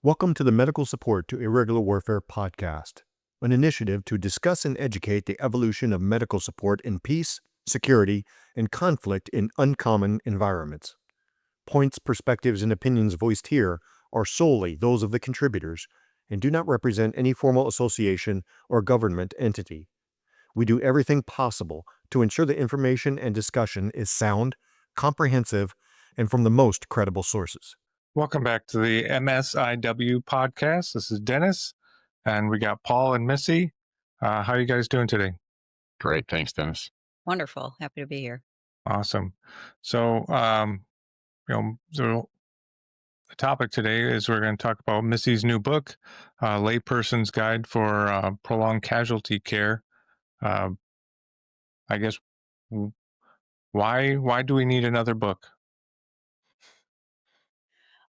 Welcome to the Medical Support to Irregular Warfare podcast, an initiative to discuss and educate the evolution of medical support in peace, security, and conflict in uncommon environments. Points, perspectives, and opinions voiced here are solely those of the contributors and do not represent any formal association or government entity. We do everything possible to ensure the information and discussion is sound, comprehensive, and from the most credible sources. Welcome back to the MSIW podcast. This is Dennis, and we got Paul and Missy. How are you guys doing today? Great. Thanks, Dennis. Wonderful. Happy to be here. Awesome. So, the topic today is we're going to talk about Missy's new book, Laypersons Guide for Prolonged Casualty Care. I guess, why do we need another book?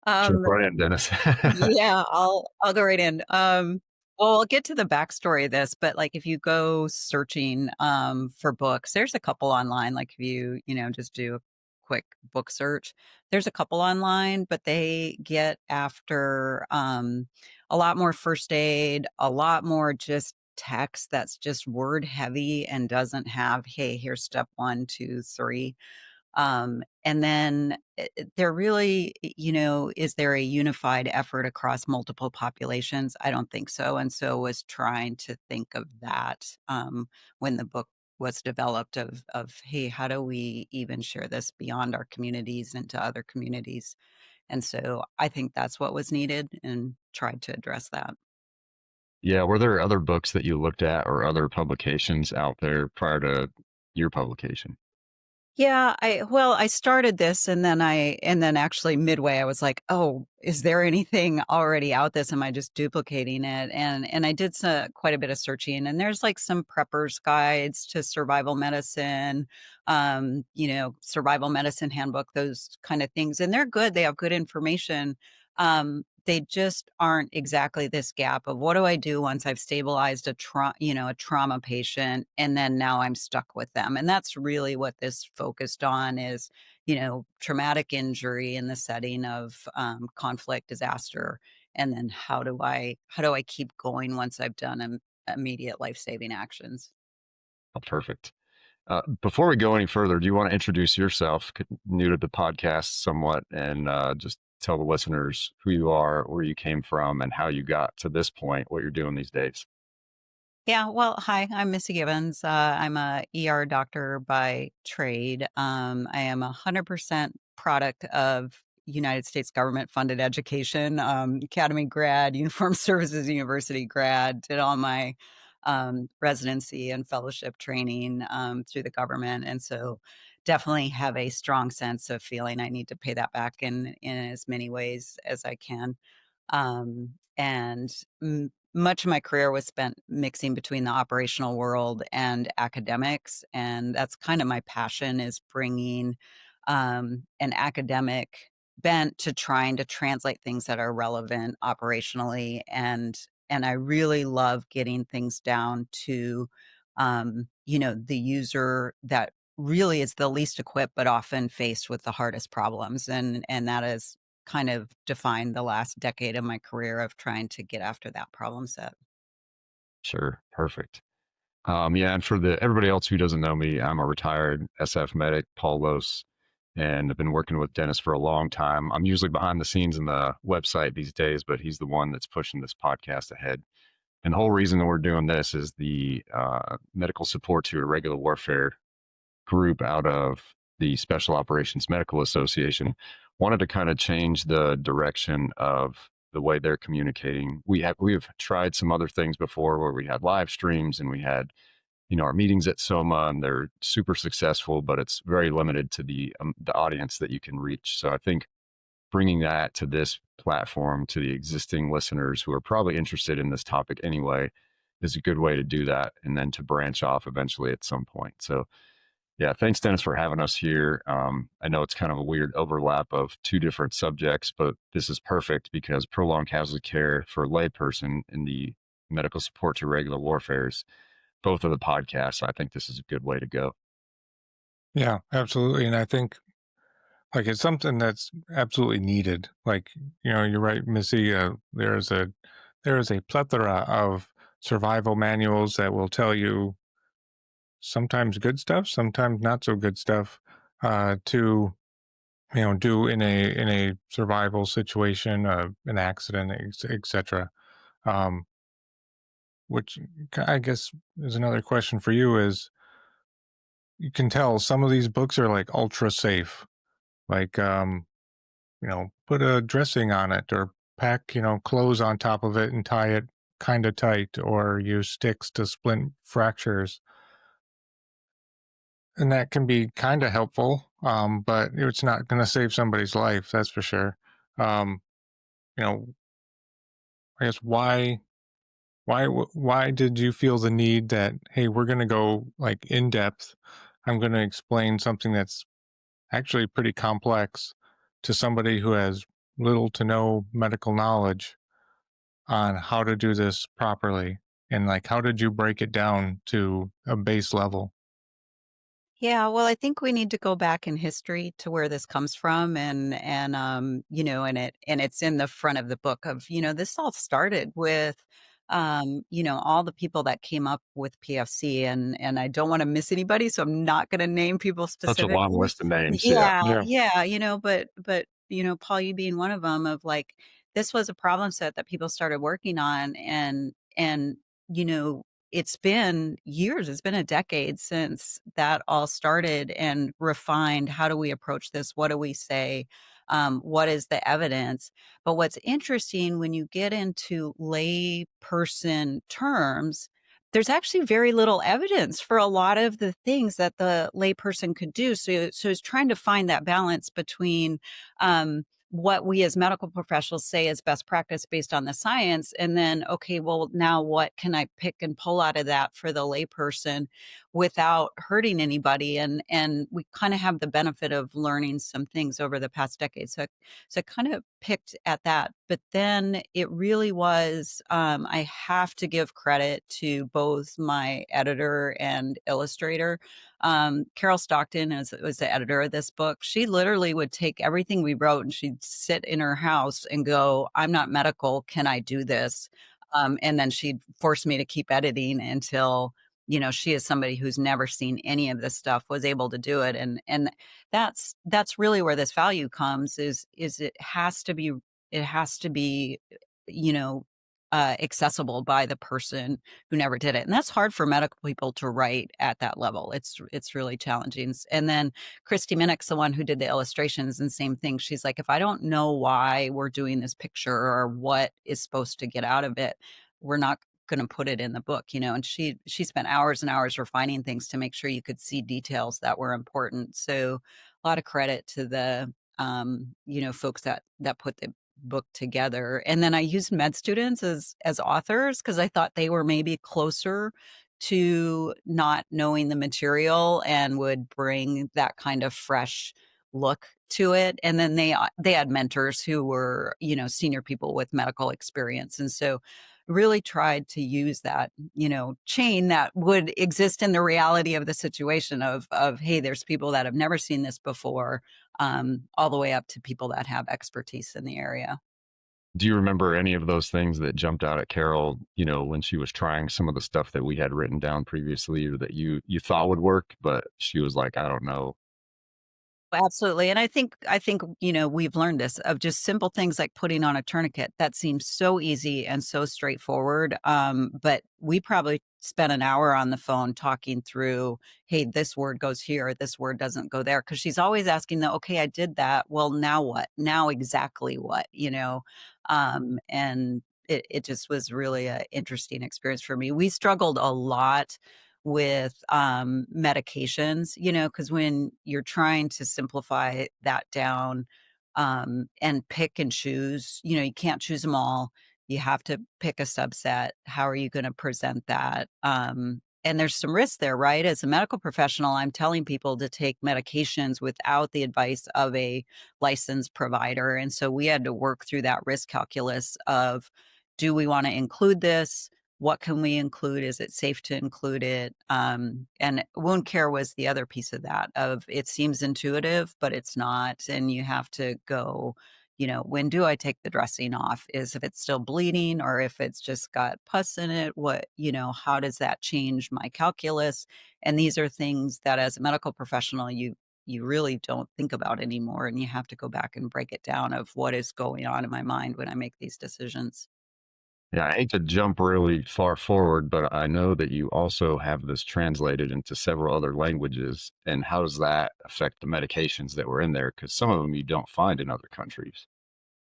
Jump right in, Dennis. Yeah, I'll go right in. Well, I'll get to the backstory of this, but like if you go searching for books, there's a couple online. Like if you just do a quick book search, there's a couple online, but they get after a lot more first aid, a lot more just text that's just word heavy and doesn't have, hey, here's step 1, 2, 3. And then there really, is there a unified effort across multiple populations? I don't think so. And so was trying to think of that when the book was developed of, hey, how do we even share this beyond our communities into other communities? And so I think that's what was needed and tried to address that. Yeah. Were there other books that you looked at or other publications out there prior to your publication? Yeah, I started this and then actually midway I was like, "Oh, is there anything already out this? Am I just duplicating it?" And I did quite a bit of searching, and there's like some preppers guides to survival medicine, survival medicine handbook, those kind of things. And they're good. They have good information. They just aren't exactly this gap of what do I do once I've stabilized a trauma patient and then now I'm stuck with them. And that's really what this focused on is, traumatic injury in the setting of conflict, disaster, and then how do I keep going once I've done immediate life-saving actions. Oh, perfect. Before we go any further, do you want to introduce yourself, new to the podcast somewhat, and just tell the listeners who you are, where you came from, and how you got to this point, what you're doing these days? Yeah, well, hi, I'm Missy Gibbons. I'm a ER doctor by trade. I am 100% product of United States government funded education, academy grad, uniformed services university grad, did all my residency and fellowship training through the government. And so definitely have a strong sense of feeling I need to pay that back in as many ways as I can. And much of my career was spent mixing between the operational world and academics, and that's kind of my passion is bringing an academic bent to trying to translate things that are relevant operationally, and I really love getting things down to the user that really is the least equipped but often faced with the hardest problems, and that is kind of defined the last decade of my career of trying to get after that problem set. Sure. Perfect. Yeah, and for everybody else who doesn't know me, I'm a retired SF medic, Paul Los, and I've been working with Dennis for a long time. I'm usually behind the scenes in the website these days, but he's the one that's pushing this podcast ahead. And the whole reason that we're doing this is the medical support to irregular warfare group out of the Special Operations Medical Association wanted to kind of change the direction of the way they're communicating. We've tried some other things before where we had live streams and we had our meetings at Soma, and they're super successful, but it's very limited to the audience that you can reach. So I think bringing that to this platform to the existing listeners who are probably interested in this topic anyway is a good way to do that, and then to branch off eventually at some point. So yeah, thanks, Dennis, for having us here. I know it's kind of a weird overlap of two different subjects, but this is perfect because prolonged casualty care for a layperson in the medical support to regular warfares, both of the podcasts. I think this is a good way to go. Yeah, absolutely. And I think Like it's something that's absolutely needed. Like, you're right, Missy. There is a plethora of survival manuals that will tell you sometimes good stuff, sometimes not so good stuff, to do in a survival situation, an accident, etc. Um, which I guess is another question for you is you can tell some of these books are like ultra safe, like put a dressing on it or pack clothes on top of it and tie it kind of tight or use sticks to splint fractures, and that can be kind of helpful, but it's not going to save somebody's life, that's for sure. um, you know I guess why did you feel the need that, hey, we're going to go like in depth, I'm going to explain something that's actually pretty complex to somebody who has little to no medical knowledge on how to do this properly, and like how did you break it down to a base level? Yeah, well, I think we need to go back in history to where this comes from, and it's in the front of the book of, this all started with all the people that came up with PFC, and I don't want to miss anybody, so I'm not going to name people Such a long specifically. list of names. Yeah. Yeah, Yeah. yeah, but Paul, you being one of them, of like this was a problem set that people started working on, and you know it's been years, it's been a decade since that all started and refined. How do we approach this? What do we say? What is the evidence? But what's interesting when you get into lay person terms, there's actually very little evidence for a lot of the things that the layperson could do. So it's trying to find that balance between um, what we as medical professionals say is best practice based on the science, and then, okay, well, now what can I pick and pull out of that for the layperson without hurting anybody? And we kind of have the benefit of learning some things over the past decade. So I kind of picked at that. But then it really was, I have to give credit to both my editor and illustrator. Carol Stockton was the editor of this book. She literally would take everything we wrote and she'd sit in her house and go, I'm not medical. Can I do this? And then she'd force me to keep editing until, she is somebody who's never seen any of this stuff, was able to do it. And that's really where this value comes, is it has to be, you know, accessible by the person who never did it. And that's hard for medical people to write at that level. It's really challenging. And then Christy Minnick's the one who did the illustrations, and same thing. She's like, if I don't know why we're doing this picture or what is supposed to get out of it, we're not going to put it in the book, and she spent hours and hours refining things to make sure you could see details that were important. So a lot of credit to the folks that put the book together. And then I used med students as authors because I thought they were maybe closer to not knowing the material and would bring that kind of fresh look to it. And then they had mentors who were, senior people with medical experience. And so really tried to use that, chain that would exist in the reality of the situation of hey, there's people that have never seen this before, all the way up to people that have expertise in the area. Do you remember any of those things that jumped out at Carol, when she was trying some of the stuff that we had written down previously or that you thought would work, but she was like, I don't know. Absolutely. And I think, we've learned this of just simple things like putting on a tourniquet. That seems so easy and so straightforward. But we probably spent an hour on the phone talking through, hey, this word goes here, this word doesn't go there. Cause she's always asking okay, I did that. Well, now what? Now exactly what, and it just was really an interesting experience for me. We struggled a lot with medications, because when you're trying to simplify that down, and pick and choose, you can't choose them all. You have to pick a subset. How are you going to present that? And there's some risk there, right? As a medical professional, I'm telling people to take medications without the advice of a licensed provider. And so we had to work through that risk calculus of, do we want to include this? what can we include? Is it safe to include it? And wound care was the other piece of that. Of it seems intuitive, but it's not, and you have to go. When do I take the dressing off? Is if it's still bleeding or if it's just got pus in it? How does that change my calculus? And these are things that, as a medical professional, you really don't think about anymore, and you have to go back and break it down of what is going on in my mind when I make these decisions. Yeah, I hate to jump really far forward, but I know that you also have this translated into several other languages. And how does that affect the medications that were in there? Because some of them you don't find in other countries.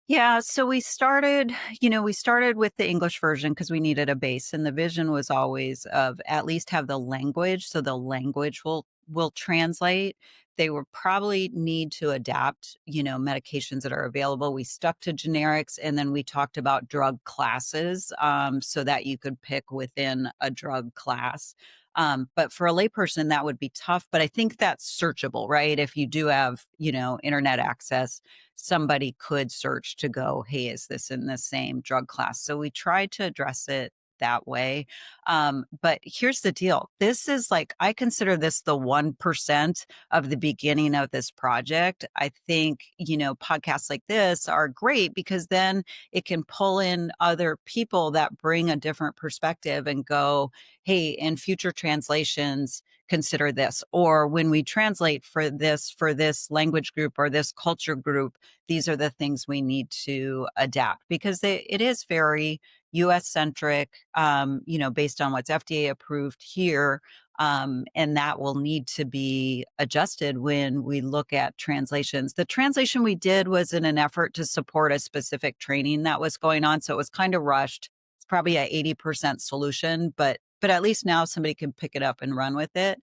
Yeah, so we started with the English version because we needed a base, and the vision was always of at least have the language, so the language will translate. They will probably need to adapt, medications that are available. We stuck to generics, and then we talked about drug classes, so that you could pick within a drug class. But for a layperson, that would be tough. But I think that's searchable, right? If you do have, internet access, somebody could search to go, hey, is this in the same drug class? So we tried to address it that way. But here's the deal. This is like, I consider this the 1% of the beginning of this project. I think, podcasts like this are great because then it can pull in other people that bring a different perspective and go, hey, in future translations, consider this. Or when we translate for this language group or this culture group, these are the things we need to adapt because it is very US centric, based on what's FDA approved here. And that will need to be adjusted when we look at translations. The translation we did was in an effort to support a specific training that was going on. So it was kind of rushed. It's probably a 80% solution, but at least now somebody can pick it up and run with it.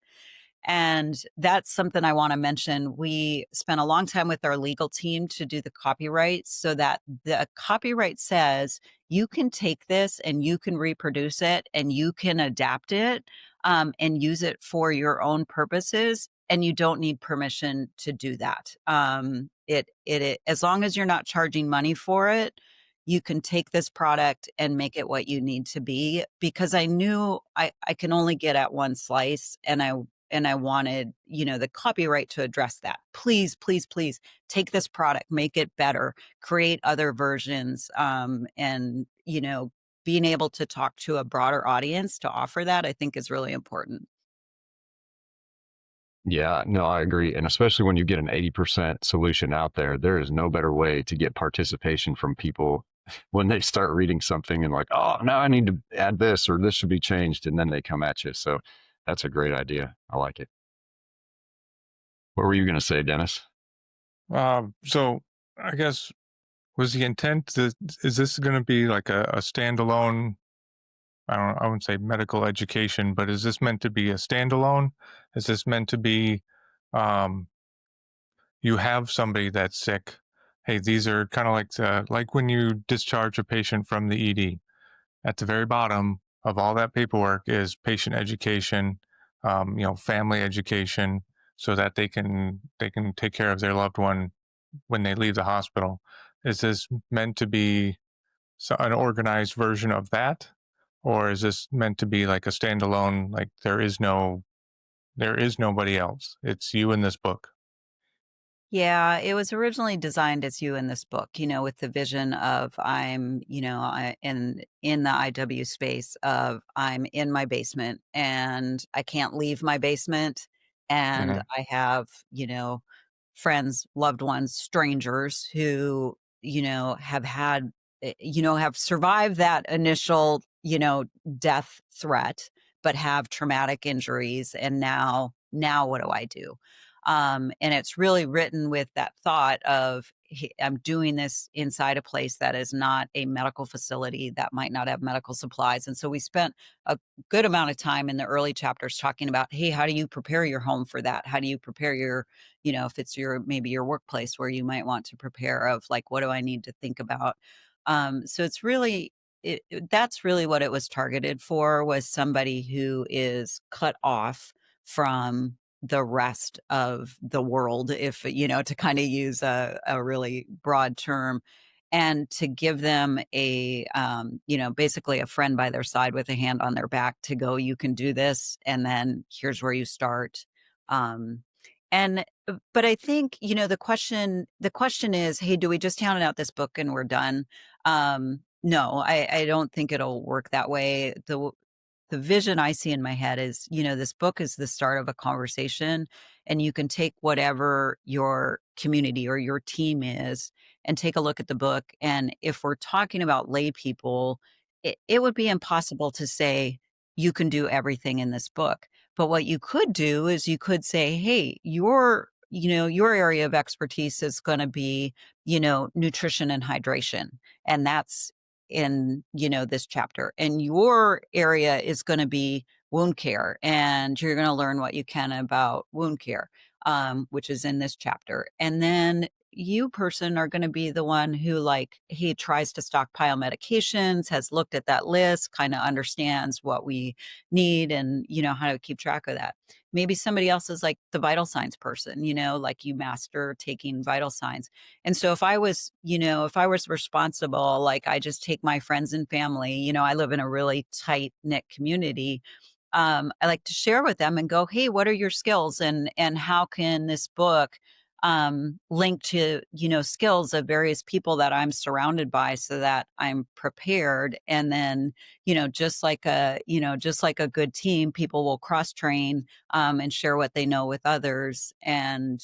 And that's something I want to mention. We spent a long time with our legal team to do the copyright so that the copyright says you can take this and you can reproduce it and you can adapt it, and use it for your own purposes. And you don't need permission to do that. As long as you're not charging money for it, you can take this product and make it what you need to be. Because I knew I can only get at one slice, and I wanted, the copyright to address that. Please, please, please take this product, make it better, create other versions, and being able to talk to a broader audience to offer that, I think is really important. Yeah, no, I agree. And especially when you get an 80% solution out there, there is no better way to get participation from people when they start reading something and like, oh, now I need to add this or this should be changed. And then they come at you. So that's a great idea. I like it. What were you going to say, Dennis? So I guess was the intent that is this going to be like a standalone? I wouldn't say medical education, but is this meant to be a standalone? Is this meant to be, um, you have somebody that's sick? Hey, these are kind of like when you discharge a patient from the ED. At the very bottom of all that paperwork is patient education, family education, so that they can take care of their loved one when they leave the hospital. Is this meant to be an organized version of that, or is this meant to be like a standalone? Like there is nobody else. It's you in this book. Yeah, it was originally designed as you in this book, with the vision of in the IW space of I'm in my basement and I can't leave my basement, and Hmm. I have, friends, loved ones, strangers who, have survived that initial, death threat, but have traumatic injuries, and now what do I do? And it's really written with that thought of I'm doing this inside a place that is not a medical facility that might not have medical supplies. And so we spent a good amount of time in the early chapters talking about, hey, how do you prepare your home for that? How do you prepare your, if it's maybe your workplace where you might want to prepare of like, what do I need to think about? So it's really, that's really what it was targeted for, was somebody who is cut off from the rest of the world, if to kind of use a really broad term. and to give them a, basically a friend by their side with a hand on their back to go, you can do this, and then here's where you start. Um, and but I think, the question is, hey, do we just hand out this book and we're done? No, I don't think it'll work that way. The vision I see in my head is, this book is the start of a conversation, and you can take whatever your community or your team is and take a look at the book. And if we're talking about lay people, it would be impossible to say you can do everything in this book. But what you could do is you could say, hey, your area of expertise is going to be, nutrition and hydration. And that's in, this chapter. And your area is going to be wound care. And you're going to learn what you can about wound care, which is in this chapter. And then you person are going to be the one who, like, he tries to stockpile medications, has looked at that list, kind of understands what we need, and how to keep track of that. Maybe somebody else is like the vital signs person, like you master taking vital signs. And so if I was responsible, like, I just take my friends and family, I live in a really tight knit community. I like to share with them and go, hey, what are your skills, and how can this book link to, skills of various people that I'm surrounded by, so that I'm prepared. And then, just like a good team, people will cross train and share what they know with others. And,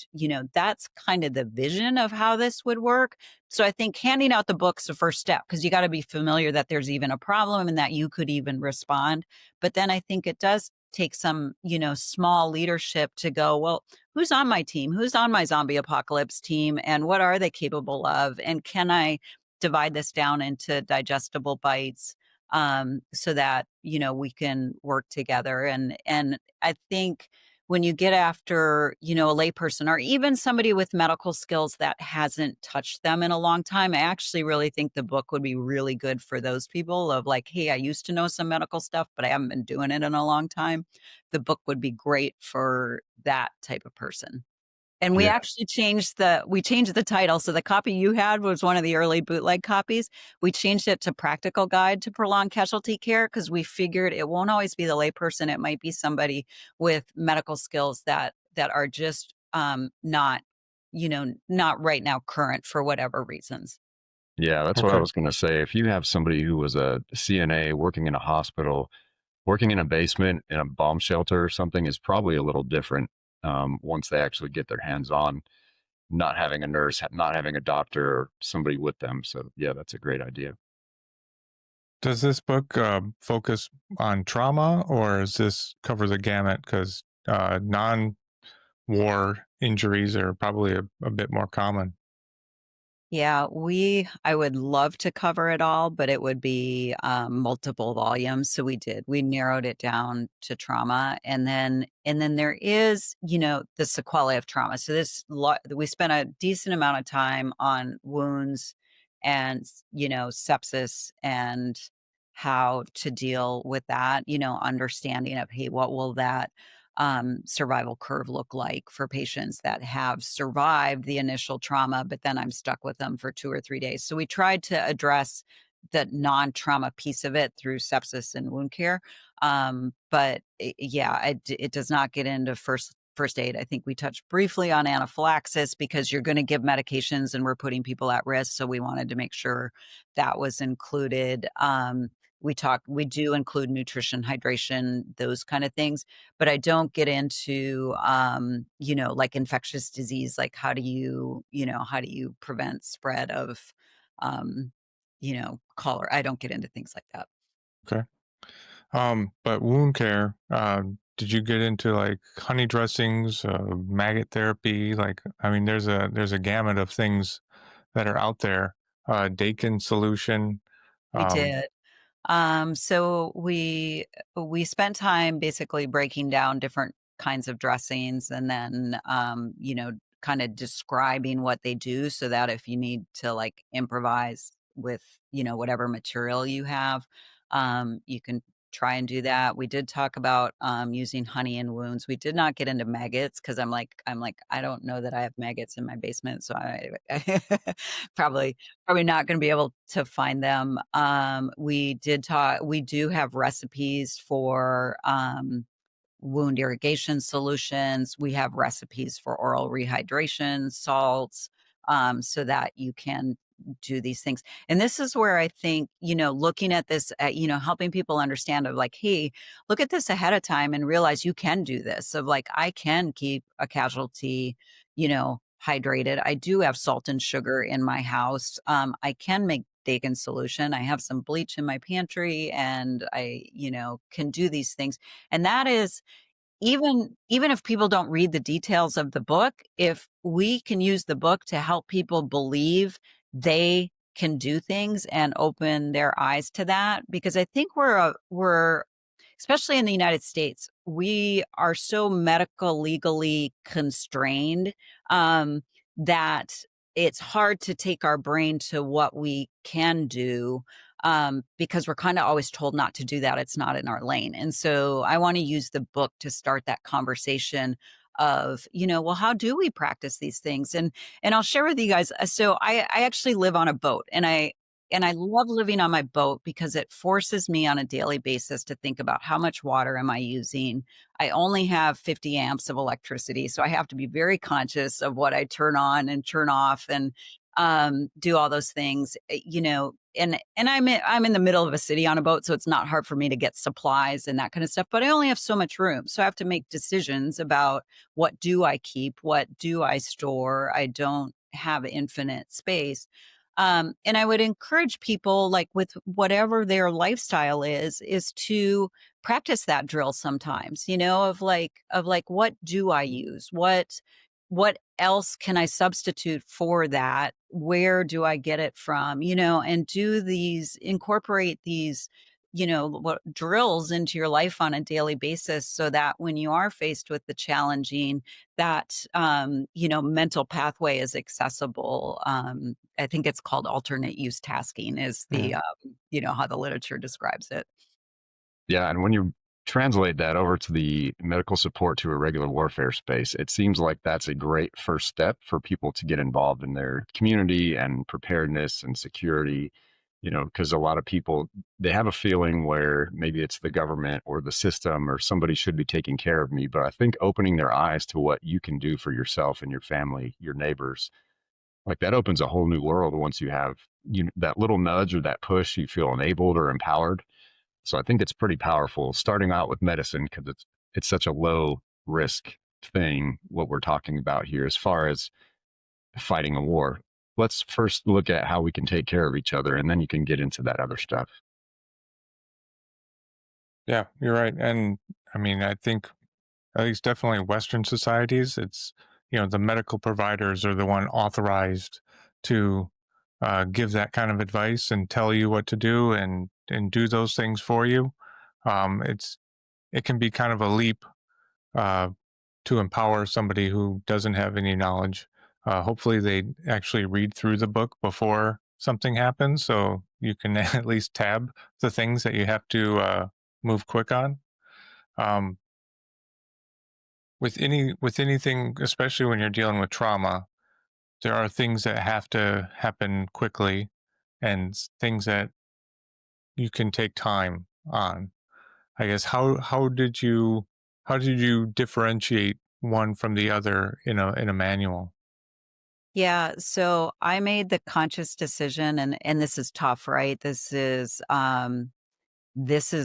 that's kind of the vision of how this would work. So I think handing out the book's the first step, because you got to be familiar that there's even a problem and that you could even respond. But then I think it does take some, small leadership to go, well, who's on my team? Who's on my zombie apocalypse team? And what are they capable of? And can I divide this down into digestible bites, so that, we can work together? And I think when you get after, a layperson or even somebody with medical skills that hasn't touched them in a long time, I actually really think the book would be really good for those people of, like, hey, I used to know some medical stuff, but I haven't been doing it in a long time. The book would be great for that type of person. And we Yeah. actually changed the title. So the copy you had was one of the early bootleg copies. We changed it to Practical Guide to Prolonged Casualty Care, because we figured it won't always be the layperson. It might be somebody with medical skills that are just not right now current for whatever reasons. Yeah, that's what I Okay. was going to say. If you have somebody who was a CNA working in a hospital, working in a basement in a bomb shelter or something is probably a little different once they actually get their hands on not having a nurse, not having a doctor or somebody with them. So, yeah, that's a great idea. Does this book focus on trauma, or does this cover the gamut? Because non-war injuries are probably a bit more common. Yeah, I would love to cover it all, but it would be multiple volumes. So we did. We narrowed it down to trauma, and then there is, the sequelae of trauma. So we spent a decent amount of time on wounds and, sepsis, and how to deal with that. Understanding of, hey, what will that survival curve look like for patients that have survived the initial trauma, but then I'm stuck with them for 2 or 3 days. So we tried to address the non-trauma piece of it through sepsis and wound care. But it does not get into first aid. I think we touched briefly on anaphylaxis, because you're going to give medications and we're putting people at risk. So we wanted to make sure that was included. We do include nutrition, hydration, those kind of things, but I don't get into, like infectious disease, like how do you prevent spread of, um, cholera. I don't get into things like that. Okay. But wound care, did you get into like honey dressings, maggot therapy? Like, I mean, there's a gamut of things that are out there. Dakin solution. We Um, did. So we spent time basically breaking down different kinds of dressings, and then kind of describing what they do, so that if you need to, like, improvise with, whatever material you have, you can try and do that. We did talk about using honey in wounds. We did not get into maggots because I'm like I don't know that I have maggots in my basement, so I probably not going to be able to find them. We did talk. We do have recipes for wound irrigation solutions. We have recipes for oral rehydration, salts, so that you can do these things. And this is where I think, looking at this, helping people understand of like, hey, look at this ahead of time and realize you can do this. Of like, I can keep a casualty, hydrated. I do have salt and sugar in my house. I can make Dakin solution. I have some bleach in my pantry and I, can do these things. And that is even if people don't read the details of the book, if we can use the book to help people believe they can do things and open their eyes to that, because I think we're especially in the United States, we are so medical legally constrained that it's hard to take our brain to what we can do because we're kind of always told not to do that. It's not in our lane. And so I want to use the book to start that conversation of, well, how do we practice these things? And I'll share with you guys. So I actually live on a boat and I love living on my boat because it forces me on a daily basis to think about how much water am I using. I only have 50 amps of electricity, so I have to be very conscious of what I turn on and turn off and do all those things. And I'm in the middle of a city on a boat, so it's not hard for me to get supplies and that kind of stuff. But I only have so much room, so I have to make decisions about what do I keep, what do I store. I don't have infinite space. And I would encourage people, like with whatever their lifestyle is to practice that drill sometimes, of like, what do I use? What else can I substitute for that? Where do I get it from? And incorporate these, what drills into your life on a daily basis so that when you are faced with the challenging, that, mental pathway is accessible. I think it's called alternate use tasking is the, Mhm. how the literature describes it. Yeah, and when you translate that over to the medical support to a regular warfare space, it seems like that's a great first step for people to get involved in their community and preparedness and security. Because a lot of people, they have a feeling where maybe it's the government or the system or somebody should be taking care of me. But I think opening their eyes to what you can do for yourself and your family, your neighbors, like that opens a whole new world once you have that little nudge or that push, you feel enabled or empowered. So I think it's pretty powerful starting out with medicine because it's such a low risk thing, what we're talking about here as far as fighting a war. Let's first look at how we can take care of each other, and then you can get into that other stuff. Yeah, you're right. And I mean, I think at least definitely Western societies, it's, the medical providers are the one authorized to give that kind of advice and tell you what to do and do those things for you. It can be kind of a leap uh, to empower somebody who doesn't have any knowledge. Hopefully, they actually read through the book before something happens, so you can at least tab the things that you have to move quick on. Um, with anything, especially when you're dealing with trauma, there are things that have to happen quickly, and things that you can take time on. I guess how did you differentiate one from the other in a manual? Yeah, so I made the conscious decision and this is tough, right? This is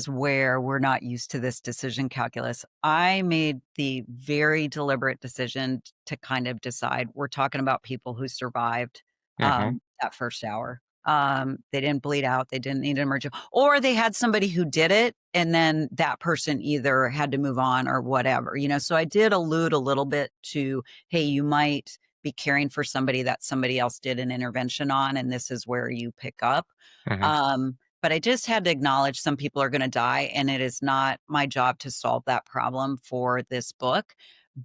where we're not used to this decision calculus. I made the very deliberate decision to kind of decide we're talking about people who survived Mm-hmm. that first hour. They didn't bleed out, they didn't need an emergency, or they had somebody who did it, and then that person either had to move on or whatever. So I did allude a little bit to, hey, you might be caring for somebody that somebody else did an intervention on, and this is where you pick up. Mm-hmm. But I just had to acknowledge some people are going to die, and it is not my job to solve that problem for this book.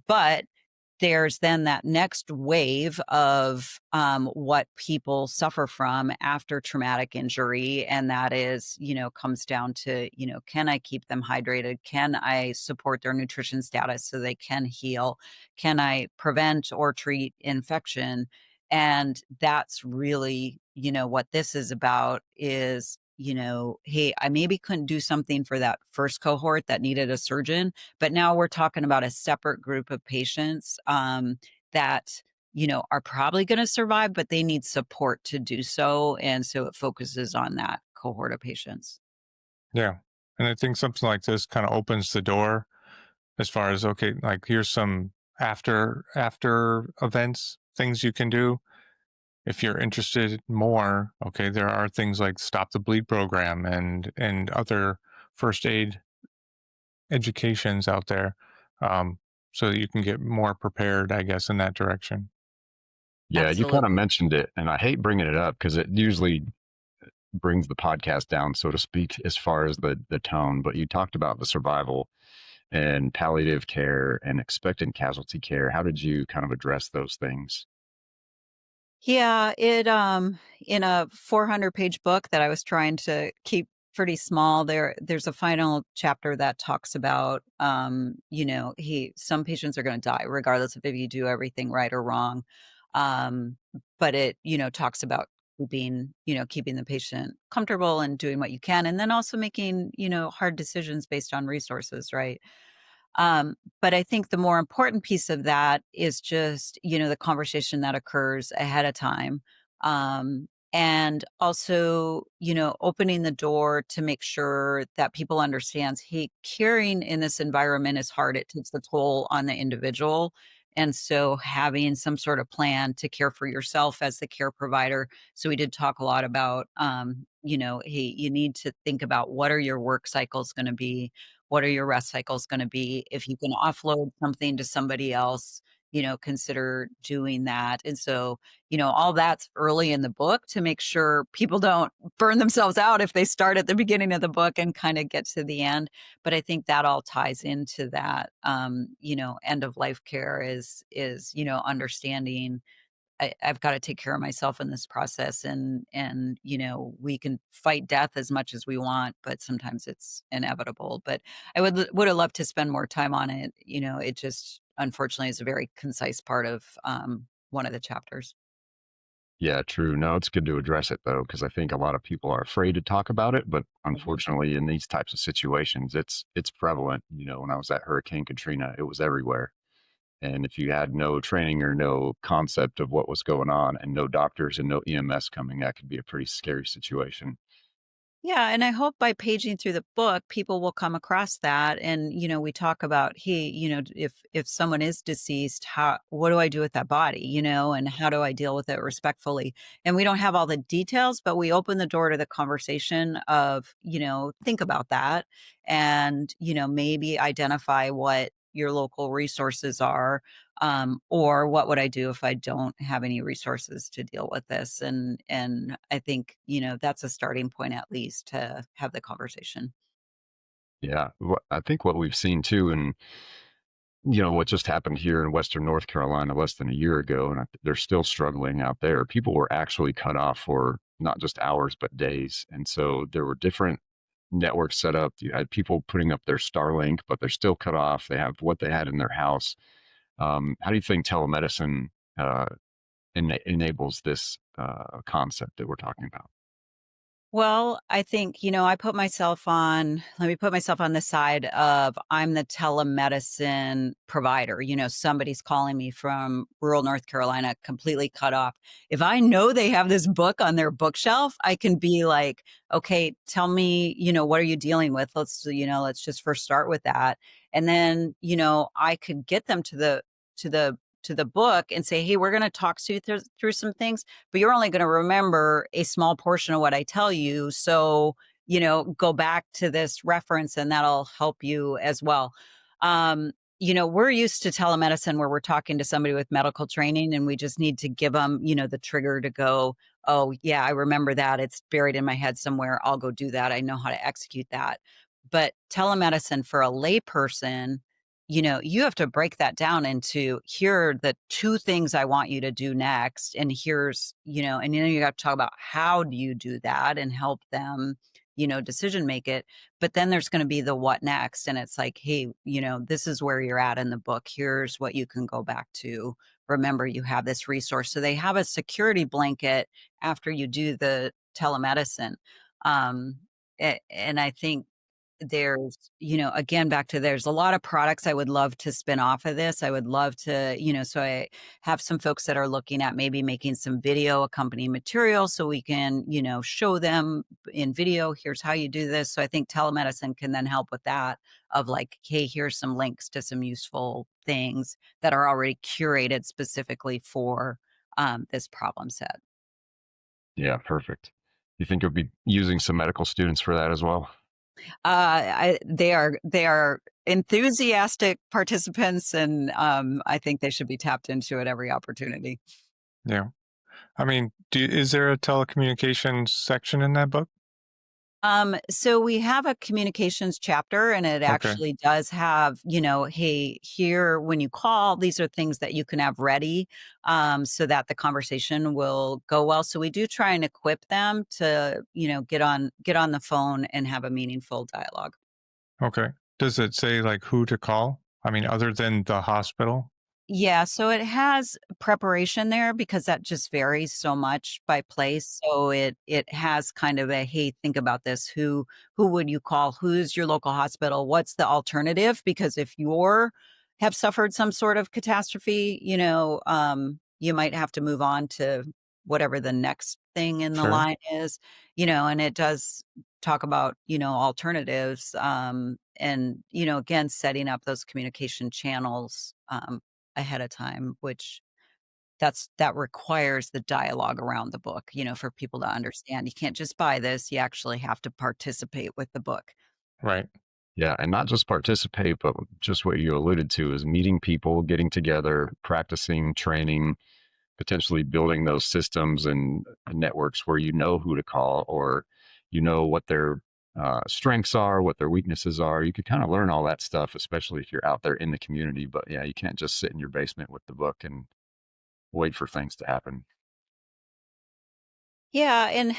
But there's then that next wave of what people suffer from after traumatic injury. And that is, comes down to, can I keep them hydrated? Can I support their nutrition status so they can heal? Can I prevent or treat infection? And that's really, what this is about is, hey, I maybe couldn't do something for that first cohort that needed a surgeon, but now we're talking about a separate group of patients that, are probably going to survive, but they need support to do so. And so it focuses on that cohort of patients. Yeah. And I think something like this kind of opens the door as far as, okay, like here's some after events, things you can do. If you're interested more, okay, there are things like Stop the Bleed program and other first aid educations out there, so that you can get more prepared, I guess, in that direction. Yeah, you kind of Absolutely. mentioned it, and I hate bringing it up because it usually brings the podcast down, so to speak, as far as the tone. But you talked about the survival and palliative care and expectant casualty care. How did you kind of address those things? Yeah, it in a 400-page book that I was trying to keep pretty small, there's a final chapter that talks about he some patients are going to die regardless of if you do everything right or wrong. Um but it, talks about keeping the patient comfortable and doing what you can, and then also making, hard decisions based on resources, right? But I think the more important piece of that is just, the conversation that occurs ahead of time. And also, opening the door to make sure that people understands, hey, caring in this environment is hard. It takes a toll on the individual. And so having some sort of plan to care for yourself as the care provider. So we did talk a lot about, hey, you need to think about what are your work cycles going to be, what are your rest cycles gonna be? If you can offload something to somebody else, consider doing that. And so, all that's early in the book to make sure people don't burn themselves out if they start at the beginning of the book and kinda get to the end. But I think that all ties into that, end of life care is, understanding I've got to take care of myself in this process, and we can fight death as much as we want, but sometimes it's inevitable. But I would have loved to spend more time on it. It just unfortunately is a very concise part of one of the chapters. Yeah, true. No, it's good to address it though, because I think a lot of people are afraid to talk about it. But Mhm. unfortunately, in these types of situations, it's prevalent. When I was at Hurricane Katrina, it was everywhere. And if you had no training or no concept of what was going on, and no doctors and no EMS coming, that could be a pretty scary situation. Yeah, and I hope by paging through the book, people will come across that. And we talk about, hey, if someone is deceased, what do I do with that body, and how do I deal with it respectfully? And we don't have all the details, but we open the door to the conversation of, think about that, and maybe identify what your local resources are, or what would I do if I don't have any resources to deal with this? And I think, that's a starting point at least to have the conversation. Yeah, I think what we've seen too, and what just happened here in Western North Carolina less than a year ago, and they're still struggling out there. People were actually cut off for not just hours but days, and so there were different networks set up. You had people putting up their Starlink, but they're still cut off. They have what they had in their house. How do you think telemedicine uh, enables this concept that we're talking about? Well, I think, let me put myself on the side of I'm the telemedicine provider. Somebody's calling me from rural North Carolina, completely cut off. If I know they have this book on their bookshelf, I can be like, okay, tell me, what are you dealing with? Let's just first start with that. And then, I could get them to the, to the book and say, hey, we're going to talk to you through some things, but you're only going to remember a small portion of what I tell you. So, go back to this reference and that'll help you as well. We're used to telemedicine where we're talking to somebody with medical training and we just need to give them, the trigger to go, oh, yeah, I remember that. It's buried in my head somewhere. I'll go do that. I know how to execute that. But telemedicine for a layperson you have to break that down into, here are the two things I want you to do next. And here's, and then you have to talk about how do you do that and help them, decision make it. But then there's going to be the what next. And it's like, hey, this is where you're at in the book. Here's what you can go back to. Remember, you have this resource. So they have a security blanket after you do the telemedicine. And I think there's, again, back to, there's a lot of products I would love to spin off of this. I would love to, so I have some folks that are looking at maybe making some video accompanying material so we can, show them in video, here's how you do this. So I think telemedicine can then help with that, of like, hey, here's some links to some useful things that are already curated specifically for this problem set. Yeah, perfect. You think you'll be using some medical students for that as well? They are enthusiastic participants, and I think they should be tapped into at every opportunity. Yeah. I mean, is there a telecommunications section in that book? So we have a communications chapter, and it Okay. actually does have, hey, here, when you call, these are things that you can have ready, so that the conversation will go well. So we do try and equip them to, get on the phone and have a meaningful dialogue. Okay. Does it say like who to call? I mean, other than the hospital? Yeah, so it has preparation there because that just varies so much by place. So it has kind of a, hey, think about this. Who would you call? Who's your local hospital? What's the alternative? Because if you're have suffered some sort of catastrophe, you might have to move on to whatever the next thing in the Sure. line is, and it does talk about, alternatives, and, again, setting up those communication channels ahead of time, which that requires the dialogue around the book, for people to understand. You can't just buy this, you actually have to participate with the book. Right. Yeah, and not just participate, but just what you alluded to is meeting people, getting together, practicing, training, potentially building those systems and networks where you know who to call, or you know what their strengths are, what their weaknesses are. You could kind of learn all that stuff, especially if you're out there in the community. But yeah, you can't just sit in your basement with the book and wait for things to happen. Yeah, and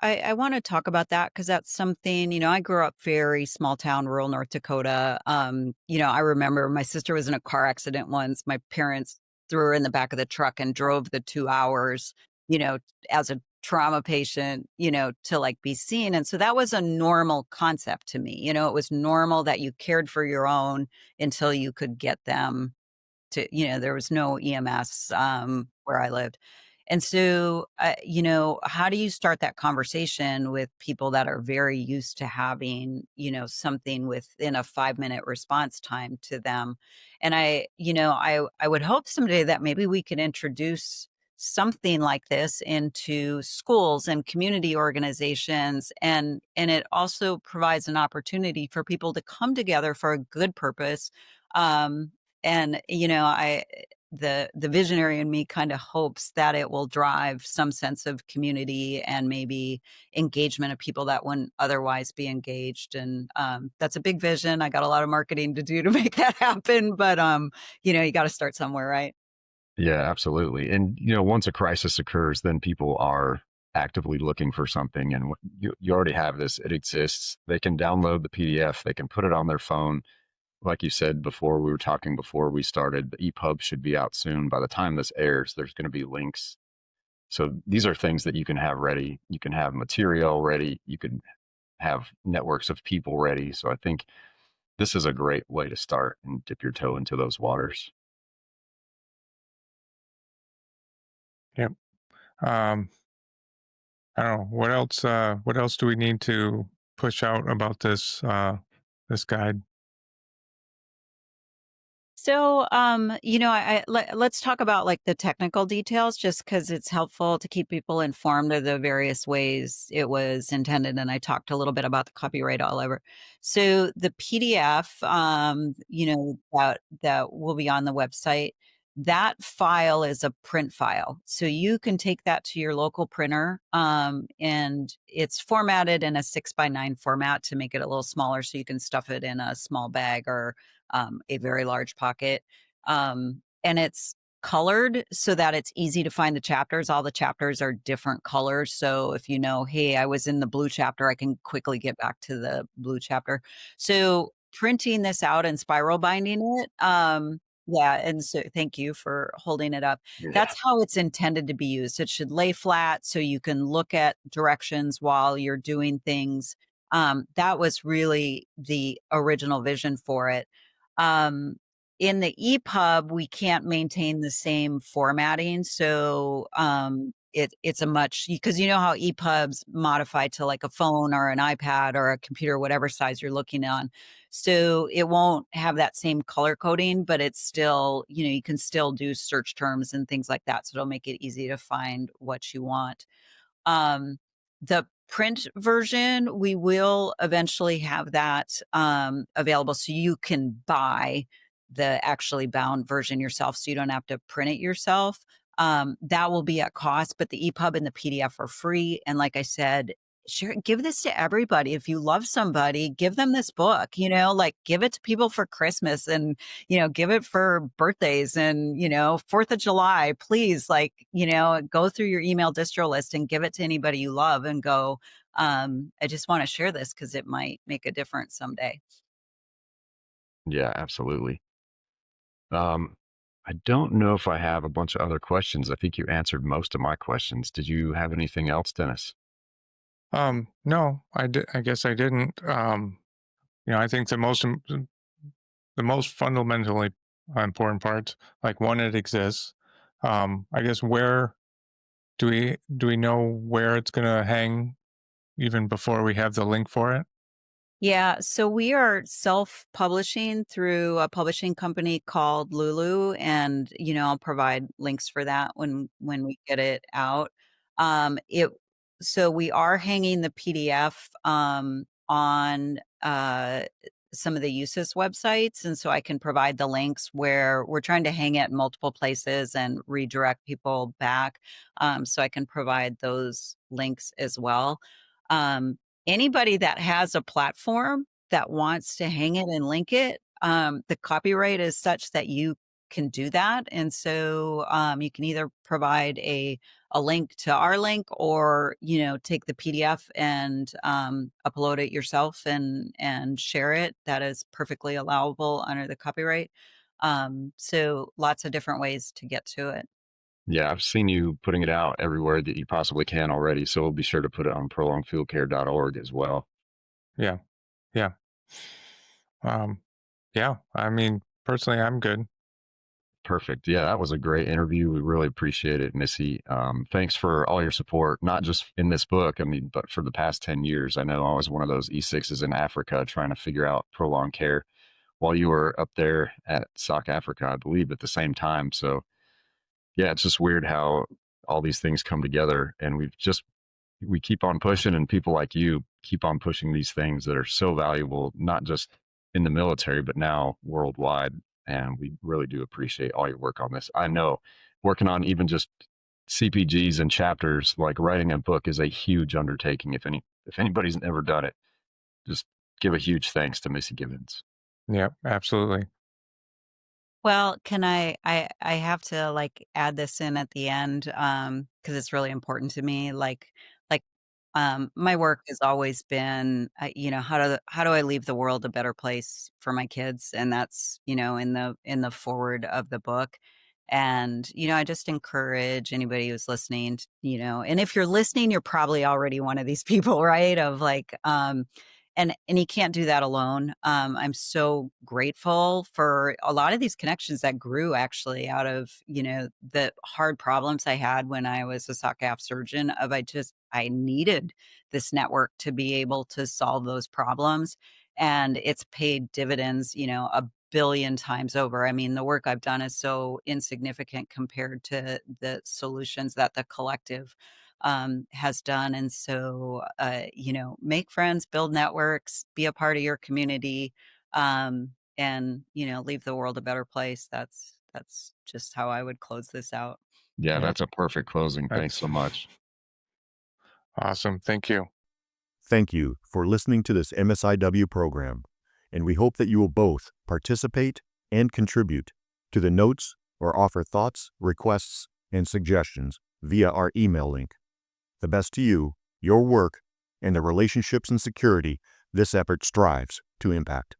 I want to talk about that because that's something, I grew up very small town, rural North Dakota. I remember my sister was in a car accident once. My parents threw her in the back of the truck and drove the 2 hours, you know, as a trauma patient, to like be seen. And so that was a normal concept to me. It was normal that you cared for your own until you could get them to, there was no EMS where I lived. And so, how do you start that conversation with people that are very used to having, something within a 5-minute response time to them? And I would hope someday that maybe we could introduce something like this into schools and community organizations, and it also provides an opportunity for people to come together for a good purpose. And the visionary in me kind of hopes that it will drive some sense of community and maybe engagement of people that wouldn't otherwise be engaged. And that's a big vision. I got a lot of marketing to do to make that happen, but you got to start somewhere, right? Yeah, absolutely. And once a crisis occurs, then people are actively looking for something, and you already have this. It exists. They can download the PDF. They can put it on their phone. Like you said before, we were talking before we started, the EPUB should be out soon. By the time this airs, there's going to be links. So these are things that you can have ready. You can have material ready. You can have networks of people ready. So I think this is a great way to start and dip your toe into those waters. Yep. Um, I don't know what else. What else do we need to push out about this guide? So, let's talk about like the technical details, just because it's helpful to keep people informed of the various ways it was intended. And I talked a little bit about the copyright all over. So the PDF, that will be on the website. That file is a print file, so you can take that to your local printer, and it's formatted in a 6x9 format to make it a little smaller, so you can stuff it in a small bag or a very large pocket. And it's colored so that it's easy to find the chapters. All the chapters are different colors. So if you know, hey, I was in the blue chapter, I can quickly get back to the blue chapter. So printing this out and spiral binding it, yeah, and so thank you for holding it up. Yeah. That's how it's intended to be used. It should lay flat so you can look at directions while you're doing things. That was really the original vision for it. Um, in the EPUB, we can't maintain the same formatting, so it's a much, because you know how EPUBs modify to like a phone or an iPad or a computer, whatever size you're looking on. So it won't have that same color coding, but it's still, you can still do search terms and things like that. So it'll make it easy to find what you want. Um, the print version, we will eventually have that available so you can buy the actually bound version yourself so you don't have to print it yourself. That will be at cost, but the EPUB and the PDF are free. And like I said, share, give this to everybody. If you love somebody, give them this book, like give it to people for Christmas and give it for birthdays and, 4th of July, please, like, go through your email distro list and give it to anybody you love and go, I just want to share this because it might make a difference someday. Yeah, absolutely. Um, I don't know if I have a bunch of other questions. I think you answered most of my questions. Did you have anything else, Dennis? No, I guess I didn't. I think the most fundamentally important parts, like one, it exists. I guess where do we know where it's going to hang even before we have the link for it? Yeah, so we are self-publishing through a publishing company called Lulu, and I'll provide links for that when we get it out. It So we are hanging the PDF on some of the USIS websites, and so I can provide the links where we're trying to hang it in multiple places and redirect people back. So I can provide those links as well. Um, Anybody that has a platform that wants to hang it and link it, the copyright is such that you can do that. And so you can either provide a link to our link or, take the PDF and upload it yourself and share it. That is perfectly allowable under the copyright. So lots of different ways to get to it. Yeah, I've seen you putting it out everywhere that you possibly can already. So we'll be sure to put it on prolongedfieldcare.org as well. Yeah, yeah, um, yeah. I mean, personally, I'm good. Perfect. Yeah, that was a great interview. We really appreciate it, Missy. Thanks for all your support, not just in this book, I mean, but for the past 10 years. I know I was one of those E6s in Africa trying to figure out prolonged care while you were up there at South Africa, I believe, at the same time. So, yeah, it's just weird how all these things come together and we keep on pushing, and people like you keep on pushing these things that are so valuable, not just in the military, but now worldwide. And we really do appreciate all your work on this. I know working on even just CPGs and chapters, like writing a book, is a huge undertaking. If anybody's never done it, just give a huge thanks to Missy Gibbons. Yeah, absolutely. Well, can I have to, like, add this in at the end, because it's really important to me, like, my work has always been, how do I leave the world a better place for my kids? And that's, in the forward of the book. And, I just encourage anybody who's listening, and if you're listening, you're probably already one of these people, right? Of like, and you can't do that alone. I'm so grateful for a lot of these connections that grew actually out of, the hard problems I had when I was a SOCAF surgeon of I needed this network to be able to solve those problems. And it's paid dividends, a billion times over. I mean, the work I've done is so insignificant compared to the solutions that the collective has done. And so, make friends, build networks, be a part of your community, and, leave the world a better place. That's just how I would close this out. Yeah, Yeah, that's a perfect closing. Thanks that's so much. awesome. Thank you. Thank you for listening to this MSIW program. and we hope that you will both participate and contribute to the notes or offer thoughts, requests, and suggestions via our email link. The best to you, your work, and the relationships and security this effort strives to impact.